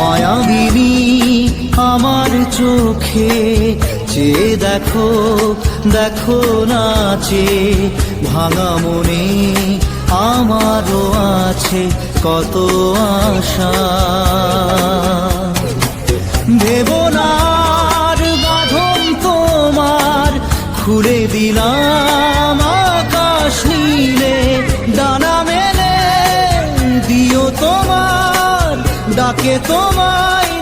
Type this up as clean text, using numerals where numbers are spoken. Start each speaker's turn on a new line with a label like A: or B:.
A: মায়াবিনী আমার চোখে চেয়ে দেখো, দেখো নাচে ভাঙা মনে আমারও আছে কত আশা। দেবনার বাঁধন তোমার খুলে দিলাম আকাশ নীলে, ডানা মেলে দিও তোমার ডাকে তোমায়